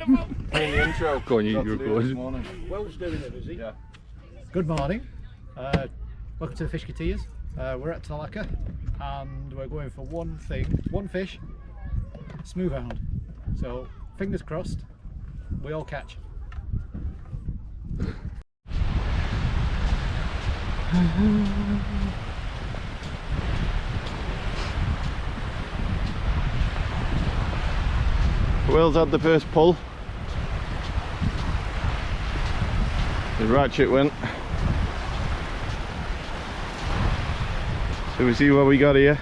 In the intro. Go on, you record. Will's doing it, is he? Yeah. Good morning. Welcome to the Fishketeers. We're at Talaka and we're going for one thing, one fish, smooth hound. So fingers crossed, we all catch. Will's had the first pull. The ratchet went. So we see what we got here.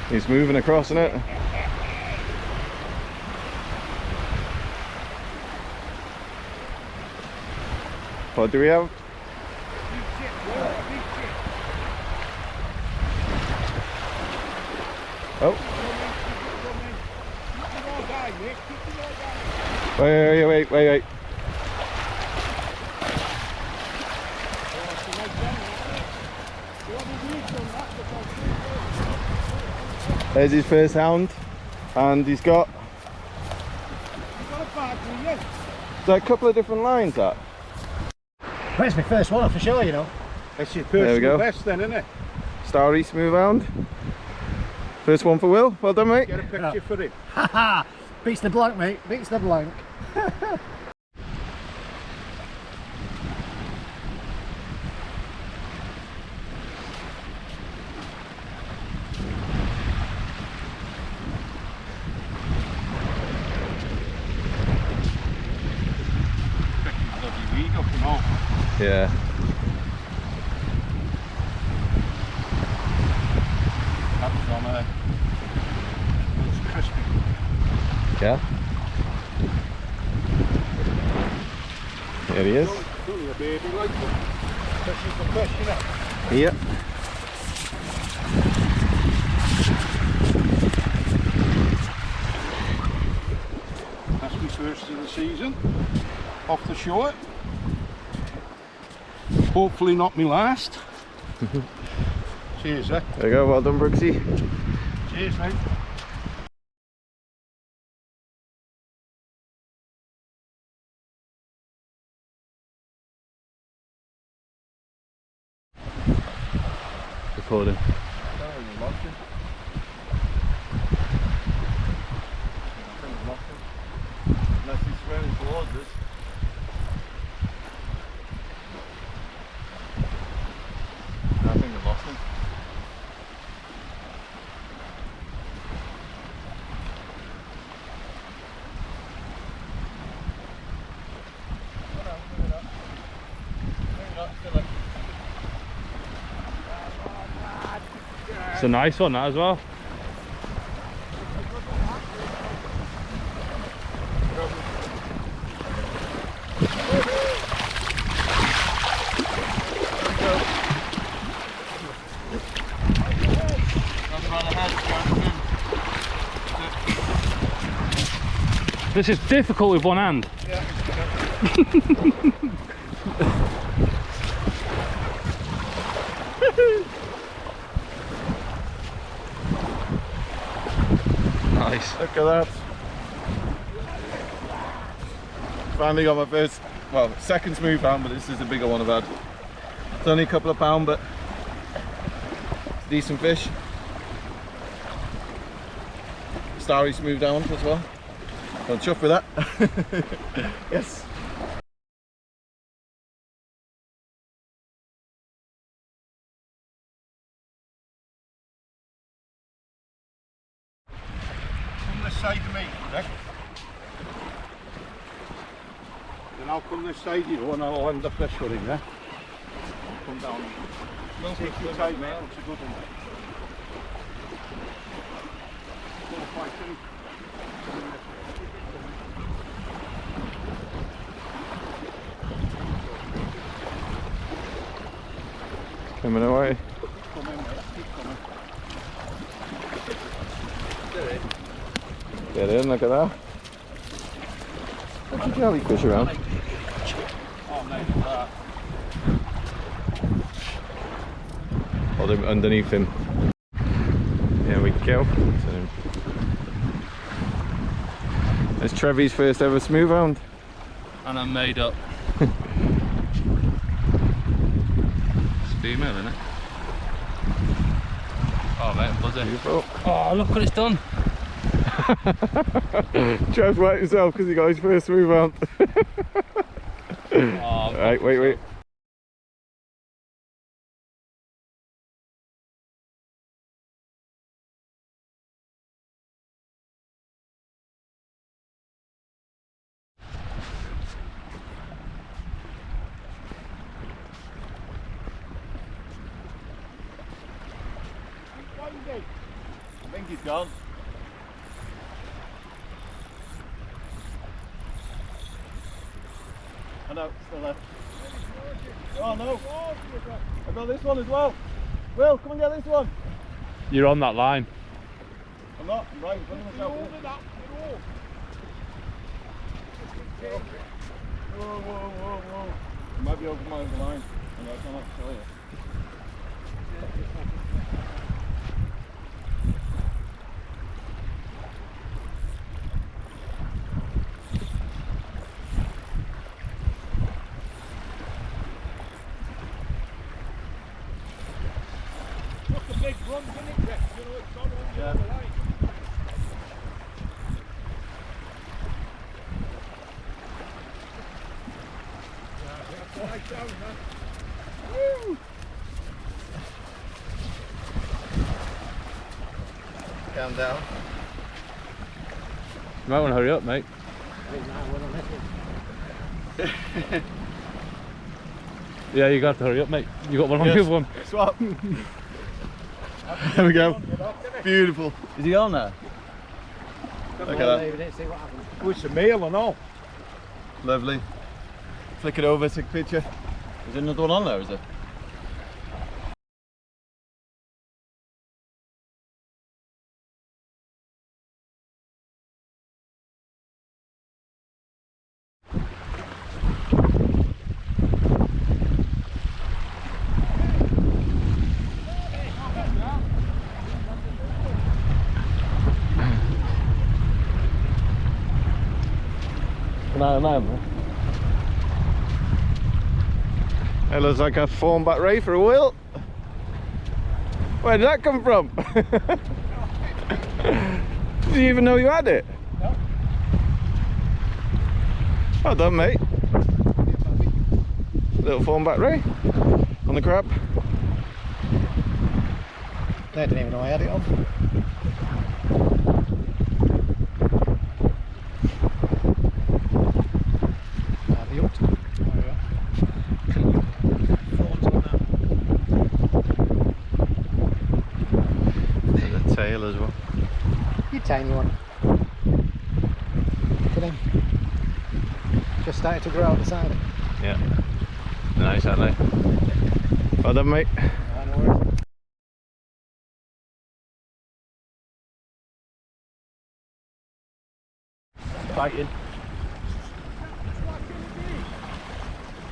He's moving across, isn't it? What do we have? Oh. Wait. There's his first hound, and he's got a couple of different lines. That. That's my first one for sure, you know. That's your personal best then, isn't it? Starry smooth hound. First one for Will. Well done, mate. Get a picture for him. Haha! Beats the blank, mate. Beats the blank. Yeah. That's on it's crispy. Yeah. There he is. Only a baby like that. Especially for fish, you know. Yep. That's my first of the season. Off the shore. Hopefully not my last. Cheers, eh? There you go, well done, Brooksy. Cheers, mate. Recording. Unless he's swearing towards us. I think we've lost him. It's a nice one, that as well. This is difficult with one hand. Yeah. Nice. Look at that. Finally got my first, well, second smooth hound, but this is the bigger one I've had. It's only a couple of pounds, but it's a decent fish. Starry smooth hound as well. I'm chuffed with that. Yes. Come this side of me, Rick. Then I'll come this side, you know, and I'll end the fish for him, yeah? Come down. Take your time, mate. It's a good one. 4, 5, 3. Coming away. Come in, mate. Keep coming. Get in, look at that. Look at jellyfish around. Oh, mate, that. or underneath him. There we go. So, that's Trevi's first ever smooth hound. And I'm made up. It's female, isn't it? Oh mate, I'm buzzing. Beautiful. Oh, look what it's done. Trev's wet himself because he got his first smooth hound. Oh, Right, wait. I think he's gone. I know, still there. Oh no! I got this one as well. Will, come and get this one. you're on that line. I'm not. I'm right in front of myself. Whoa. You might be over my line. And I cannot tell you. Big run, didn't it, Jeff? You know, it's on the other line. Nice down, man. Woo! Calm down. You might want to hurry up, mate. Yeah, you got to hurry up, mate. You got one on the other one. Swap. There we go. Beautiful. Is he on there? Look at that. Oh, it's a male and all. Lovely. Flick it over, take a picture. Is there another one on there, is there? It looks like a fawn back ray for a wheel. Where did that come from? Did you even know you had it? No. Well done, mate. Little fawn back ray on the crab. I didn't even know I had it on. Tail as well. You tiny one. Look at him. Just started to grow out the side. Yeah. Nice, aren't they? Well done, mate. No worries. Fighting.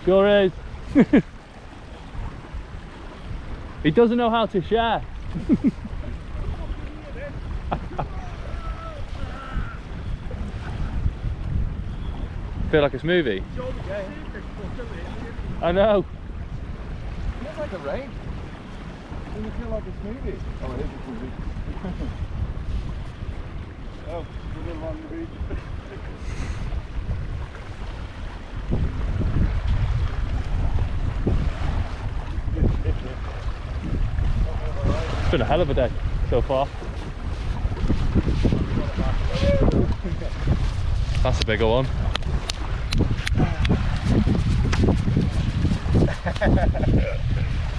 Sure is. He doesn't know how to share. Feel like a smoothie. I know. It looks like a rain. Doesn't it feel like a smoothie? Oh, it is a smoothie. Oh, a little on the beach. It's been a hell of a day so far. That's a bigger one.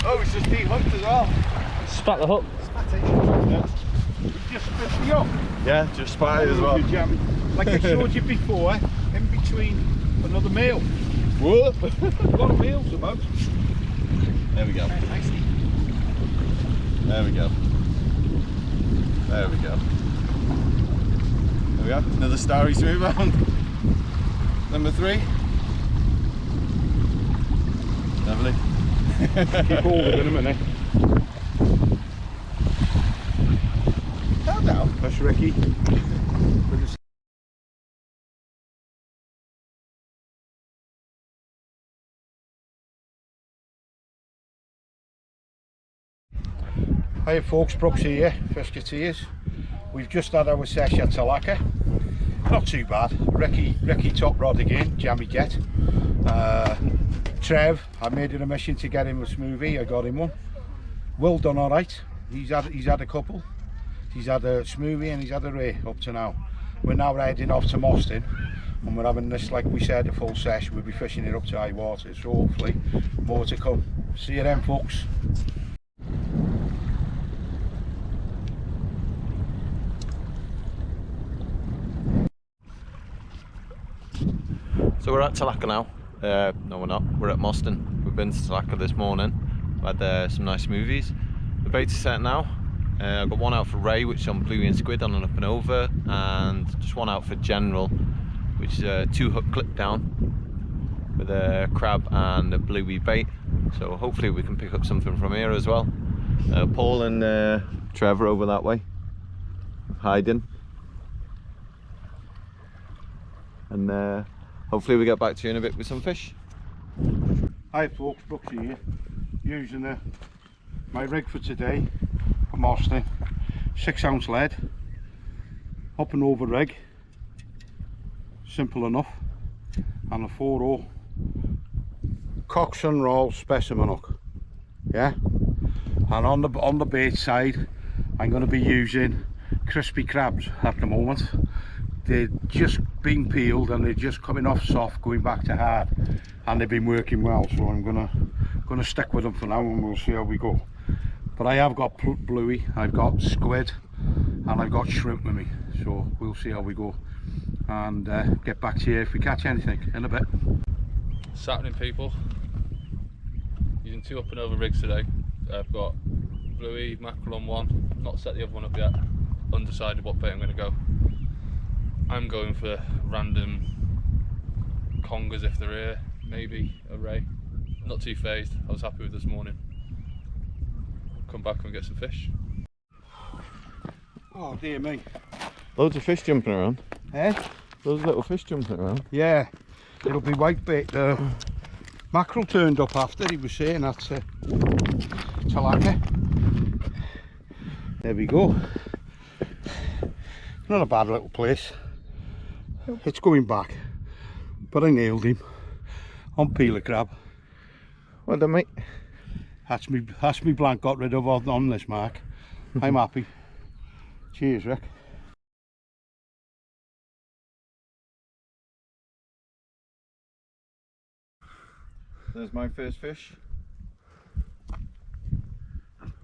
Oh, it's just dehooked as well. Spat the hook. Just spit me up. Yeah, just spotted as well. Like I showed you before, in between another meal. Whoop. A lot of meals about. There we go. There we go. There we go. There we go. Another starry smooth hound. Number 3. Lovely. Keep hold of it in a minute. Ricky. With the Hi folks, Brooks here, Fisketeers. We've just had our session at Talaka. Not too bad. Ricky top rod again, jammy jet. Trev, I made it a mission to get him a smoothie. I got him one. Will done all right. He's had a couple. He's had a smoothie and he's had a ray up to now. We're now riding off to Mauston and we're having this, like we said, a full sesh. We'll be fishing it up to high water, so hopefully more to come. See you then folks. So we're at Talaka now. No, we're not. We're at Mauston. We've been to Talaka this morning. We've had some nice smoothies. The baits are set now. I've got one out for Ray, which is on bluey and squid on an up and over, and just one out for General, which is a 2-hook clip down with a crab and a bluey bait. So hopefully we can pick up something from here as well. Paul and Trevor over that way, hiding. And hopefully we get back to you in a bit with some fish. Hi folks, Brooks here, using my rig for today, a Mauston 6-ounce lead, up and over rig, simple enough, and a 4/0 Coxswain roll specimen hook, yeah. And on the bait side, I'm going to be using crispy crabs at the moment. They're just being peeled and they're just coming off soft, going back to hard, and they've been working well. So I'm gonna stick with them for now, and we'll see how we go. But I have got bluey, I've got squid, and I've got shrimp with me. So we'll see how we go, and get back to you if we catch anything in a bit. What's happening, people? Using 2 up and over rigs today. I've got bluey, mackerel on one. Not set the other one up yet. Undecided what bait I'm going to go. I'm going for random congers if they're here, maybe a ray. Not too phased, I was happy with this morning. Come back and get some fish. Oh dear me. Loads of fish jumping around. Eh? Those little fish jumping around. Yeah, it'll be whitebait. Mackerel turned up after, he was saying that's Talaka. There we go. Not a bad little place. It's going back, but I nailed him on peeler crab. Well done, mate. That's me blank got rid of on this mark. I'm happy. Cheers, Rick. There's my first fish.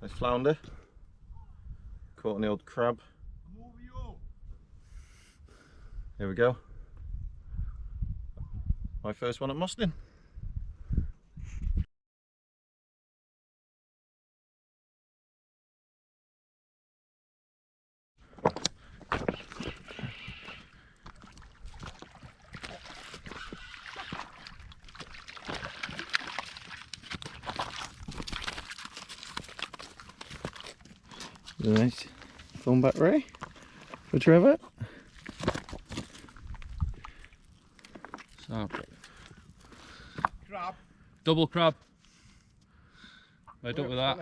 Nice flounder. Caught an old crab. Here we go. My first one at Mauston. Nice. Phone back Ray for Trevor. So, Crab. double crab. Made up with that.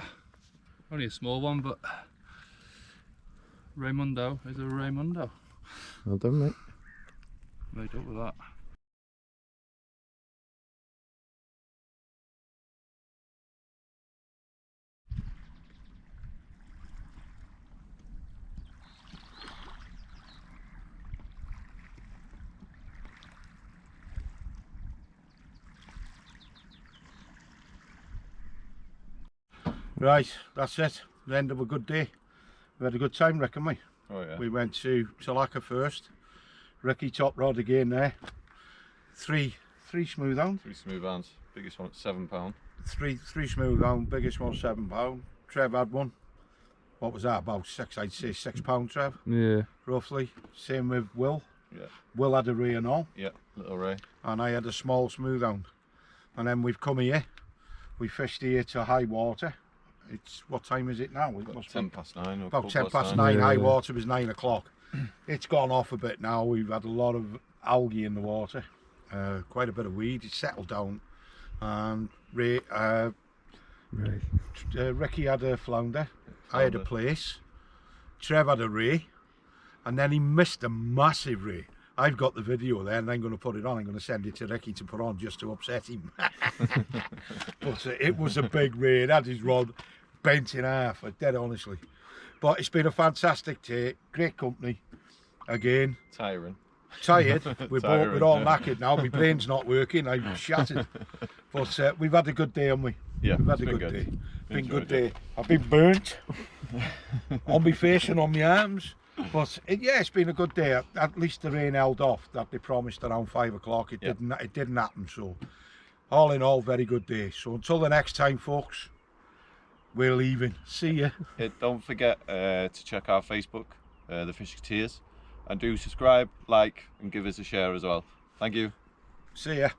Only a small one, but Raymundo is a Raymundo. Well done, mate. Made up with that. Right, that's it. The end of a good day. We had a good time, reckon we? Oh yeah. We went to Talaka first. Ricky top rod again there. Three smooth hound. 3 smooth hounds. Biggest one at £7. Three smooth hound. Biggest one £7. Trev had one. What was that? About I'd say £6, Trev. Yeah. Roughly. Same with Will. Yeah. Will had a ray and all. Yeah, little ray. And I had a small smooth hound. And then we've come here. We fished here to high water. It's, what time is it now? It must be 10 past 9. Or about 10 quarter past 9. Yeah. High water was 9 o'clock. It's gone off a bit now. We've had a lot of algae in the water, quite a bit of weed. It's settled down, and Ricky had a flounder. I had a place. Trev had a ray, and then he missed a massive ray. I've got the video there, and I'm going to put it on. I'm going to send it to Ricky to put on just to upset him. But it was a big ray. It had his rod bent in half, dead honestly. But it's been a fantastic day. Great company. Again. Tiring. Tired. We're Tiring, all yeah. knackered now. My brain's not working. I'm shattered. But we've had a good day, haven't we? Yeah, We've had it's a been good good. day. Been a Enjoyed good it. day. I've been burnt on my face and on my arms. But yeah, it's been a good day. At least the rain held off that they promised around 5 o'clock. It didn't happen. So all in all, very good day. So until the next time, folks, we're leaving. See ya. Don't forget to check our Facebook, The Fishketeers, and do subscribe, like, and give us a share as well. Thank you. See ya.